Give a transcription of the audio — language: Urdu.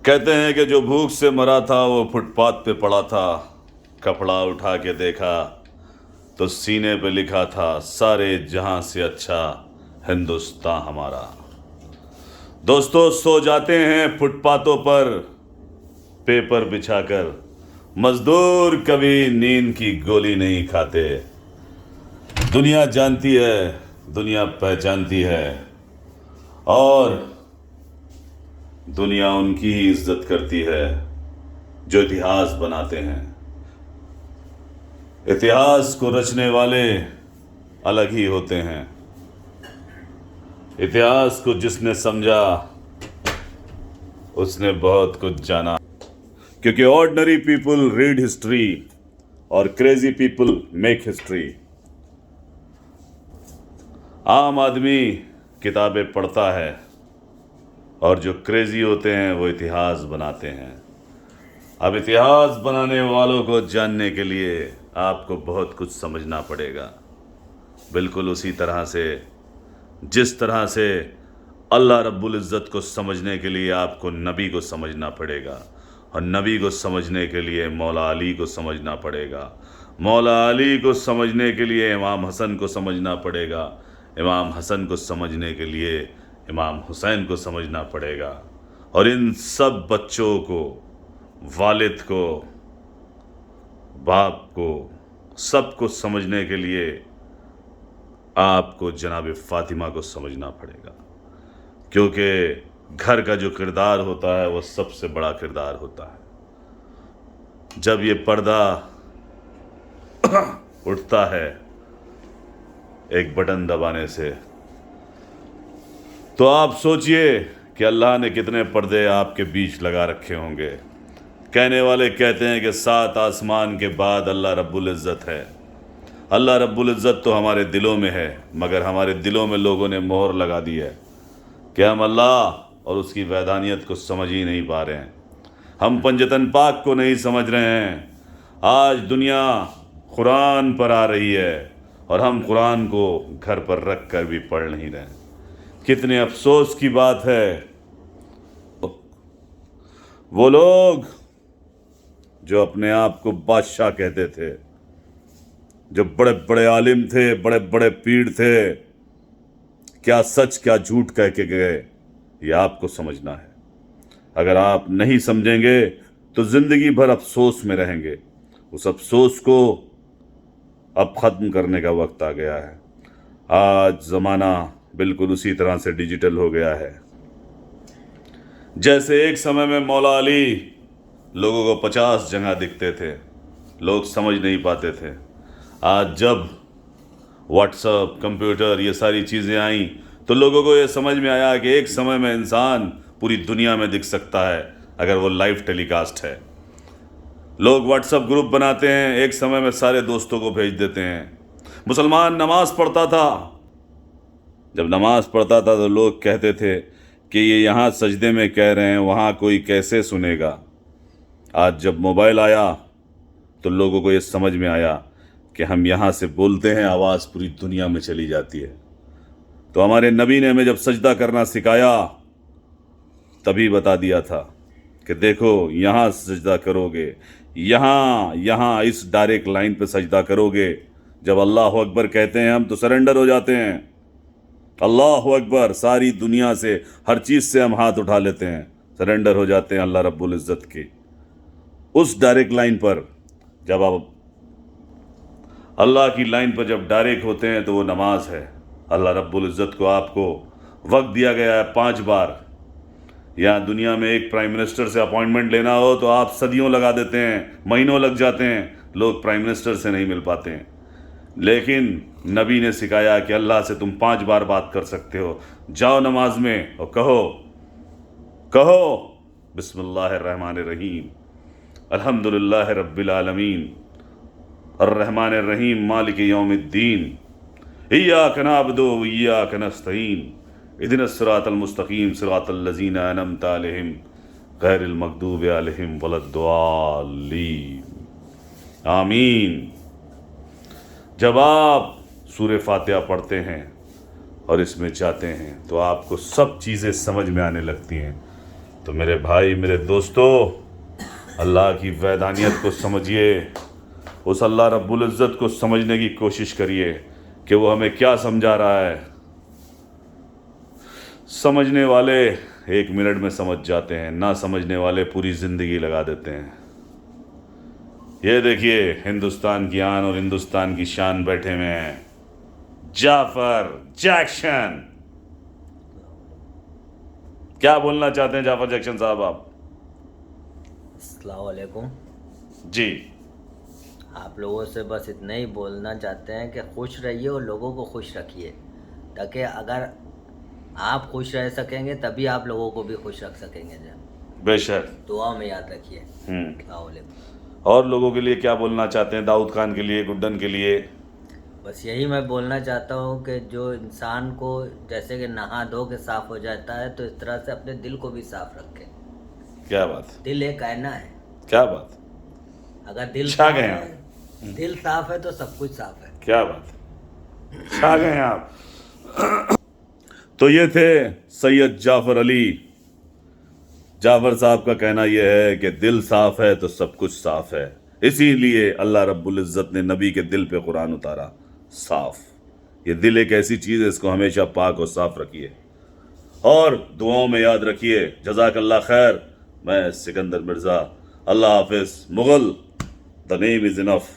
کہتے ہیں کہ جو بھوک سے مرا تھا وہ فٹ پاتھ پہ پڑا تھا، کپڑا اٹھا کے دیکھا تو سینے پہ لکھا تھا سارے جہاں سے اچھا ہندوستان ہمارا۔ دوستو سو جاتے ہیں فٹ پاتھوں پر پیپر بچھا کر، مزدور کبھی نیند کی گولی نہیں کھاتے۔ دنیا جانتی ہے، دنیا پہچانتی ہے، اور دنیا ان کی ہی عزت کرتی ہے جو اتہاس بناتے ہیں۔ اتہاس کو رچنے والے الگ ہی ہوتے ہیں۔ اتہاس کو جس نے سمجھا اس نے بہت کچھ جانا، کیونکہ آرڈنری پیپل ریڈ ہسٹری اور کریزی پیپل میک ہسٹری۔ عام آدمی کتابیں پڑھتا ہے اور جو کریزی ہوتے ہیں وہ اتہاس بناتے ہیں۔ اب اتہاس بنانے والوں کو جاننے کے لیے آپ کو بہت کچھ سمجھنا پڑے گا، بالکل اسی طرح سے جس طرح سے اللہ رب العزت کو سمجھنے کے لیے آپ کو نبی کو سمجھنا پڑے گا، اور نبی کو سمجھنے کے لیے مولا علی کو سمجھنا پڑے گا، مولا علی کو سمجھنے کے لیے امام حسن کو سمجھنا پڑے گا، امام حسن کو سمجھنے کے لیے امام حسین کو سمجھنا پڑے گا، اور ان سب بچوں کو، والد کو، باپ کو، سب کو سمجھنے کے لیے آپ کو جناب فاطمہ کو سمجھنا پڑے گا، کیونکہ گھر کا جو کردار ہوتا ہے وہ سب سے بڑا کردار ہوتا ہے۔ جب یہ پردہ اٹھتا ہے ایک بٹن دبانے سے، تو آپ سوچئے کہ اللہ نے کتنے پردے آپ کے بیچ لگا رکھے ہوں گے۔ کہنے والے کہتے ہیں کہ 7 آسمان کے بعد اللہ رب العزت ہے۔ اللہ رب العزت تو ہمارے دلوں میں ہے، مگر ہمارے دلوں میں لوگوں نے مہر لگا دی ہے کہ ہم اللہ اور اس کی وحدانیت کو سمجھ ہی نہیں پا رہے ہیں، ہم پنجتن پاک کو نہیں سمجھ رہے ہیں۔ آج دنیا قرآن پر آ رہی ہے اور ہم قرآن کو گھر پر رکھ کر بھی پڑھ نہیں رہے ہیں۔ کتنے افسوس کی بات ہے، وہ لوگ جو اپنے آپ کو بادشاہ کہتے تھے، جو بڑے بڑے عالم تھے، بڑے بڑے پیر تھے، کیا سچ کیا جھوٹ کہہ کے گئے، یہ آپ کو سمجھنا ہے۔ اگر آپ نہیں سمجھیں گے تو زندگی بھر افسوس میں رہیں گے۔ اس افسوس کو اب ختم کرنے کا وقت آ گیا ہے۔ آج زمانہ بالکل اسی طرح سے ڈیجیٹل ہو گیا ہے۔ جیسے ایک سمے میں مولا علی لوگوں کو 50 جگہ دکھتے تھے، لوگ سمجھ نہیں پاتے تھے۔ آج جب واٹس ایپ، کمپیوٹر، یہ ساری چیزیں آئیں تو لوگوں کو یہ سمجھ میں آیا کہ ایک سمے میں انسان پوری دنیا میں دکھ سکتا ہے اگر وہ لائیو ٹیلی کاسٹ ہے۔ لوگ واٹس ایپ گروپ بناتے ہیں، ایک سمے میں سارے دوستوں کو بھیج دیتے ہیں۔ مسلمان نماز پڑھتا تھا، جب نماز پڑھتا تھا تو لوگ کہتے تھے کہ یہ یہاں سجدے میں کہہ رہے ہیں، وہاں کوئی کیسے سنے گا۔ آج جب موبائل آیا تو لوگوں کو یہ سمجھ میں آیا کہ ہم یہاں سے بولتے ہیں، آواز پوری دنیا میں چلی جاتی ہے۔ تو ہمارے نبی نے ہمیں جب سجدہ کرنا سکھایا تبھی بتا دیا تھا کہ دیکھو یہاں سجدہ کرو گے، یہاں اس ڈائریکٹ لائن پہ سجدہ کرو گے۔ جب اللہ اکبر کہتے ہیں ہم تو سرنڈر ہو جاتے ہیں۔ اللہ اکبر، ساری دنیا سے، ہر چیز سے ہم ہاتھ اٹھا لیتے ہیں، سرنڈر ہو جاتے ہیں اللہ رب العزت کی اس ڈائریکٹ لائن پر۔ جب آپ اللہ کی لائن پر جب ڈائریکٹ ہوتے ہیں تو وہ نماز ہے۔ اللہ رب العزت کو آپ کو وقت دیا گیا ہے 5 بار۔ یہاں دنیا میں ایک پرائم منسٹر سے اپوائنٹمنٹ لینا ہو تو آپ صدیوں لگا دیتے ہیں، مہینوں لگ جاتے ہیں، لوگ پرائم منسٹر سے نہیں مل پاتے ہیں۔ لیکن نبی نے سکھایا کہ اللہ سے تم 5 بار بات کر سکتے ہو۔ جاؤ نماز میں اور کہو بسم اللہ الرحمن الرحیم، الحمدللہ رب العالمین، الرحمن الرحیم، مالک یوم الدین، ایاک نعبد و ایاک نستعین، اہدنا الصراط المستقیم، صراط الذین انعمت علیہم غیر المغضوب علیہم ولا الضالین، آمین۔ جب آپ سورہ فاتحہ پڑھتے ہیں اور اس میں جاتے ہیں تو آپ کو سب چیزیں سمجھ میں آنے لگتی ہیں۔ تو میرے بھائی، میرے دوستو، اللہ کی وحدانیت کو سمجھیے، اس اللہ رب العزت کو سمجھنے کی کوشش کریے کہ وہ ہمیں کیا سمجھا رہا ہے۔ سمجھنے والے 1 منٹ میں سمجھ جاتے ہیں، نہ سمجھنے والے پوری زندگی لگا دیتے ہیں۔ یہ دیکھیے، ہندوستان کی آن اور ہندوستان کی شان بیٹھے ہوئے ہیں، جعفر جیکسن۔ کیا بولنا چاہتے ہیں جعفر جیکسن صاحب آپ؟ السلام علیکم جی، آپ لوگوں سے بس اتنا ہی بولنا چاہتے ہیں کہ خوش رہیے اور لوگوں کو خوش رکھیے، تاکہ اگر آپ خوش رہ سکیں گے تبھی آپ لوگوں کو بھی خوش رکھ سکیں گے۔ بے شک۔ دعا میں یاد رکھیے۔ السلام علیکم۔ اور لوگوں کے لیے کیا بولنا چاہتے ہیں؟ داؤد خان کے لیے، گڈن کے لیے؟ بس یہی میں بولنا چاہتا ہوں کہ جو انسان کو جیسے کہ نہا دھو کے صاف ہو جاتا ہے، تو اس طرح سے اپنے دل کو بھی صاف رکھے۔ کیا بات، دل ایک آئینہ ہے، کیا بات، اگر دل چھا صاف گئے ہے، آپ۔ دل صاف ہے تو سب کچھ صاف ہے۔ کیا بات، چھا گئے آپ۔ تو یہ تھے سید جعفر علی۔ جعفر صاحب کا کہنا یہ ہے کہ دل صاف ہے تو سب کچھ صاف ہے، اسی لیے اللہ رب العزت نے نبی کے دل پہ قرآن اتارا، صاف۔ یہ دل ایک ایسی چیز ہے، اس کو ہمیشہ پاک اور صاف رکھیے، اور دعاؤں میں یاد رکھیے۔ جزاک اللہ خیر۔ میں سکندر مرزا، اللہ حافظ۔ Mughal, the name is enough۔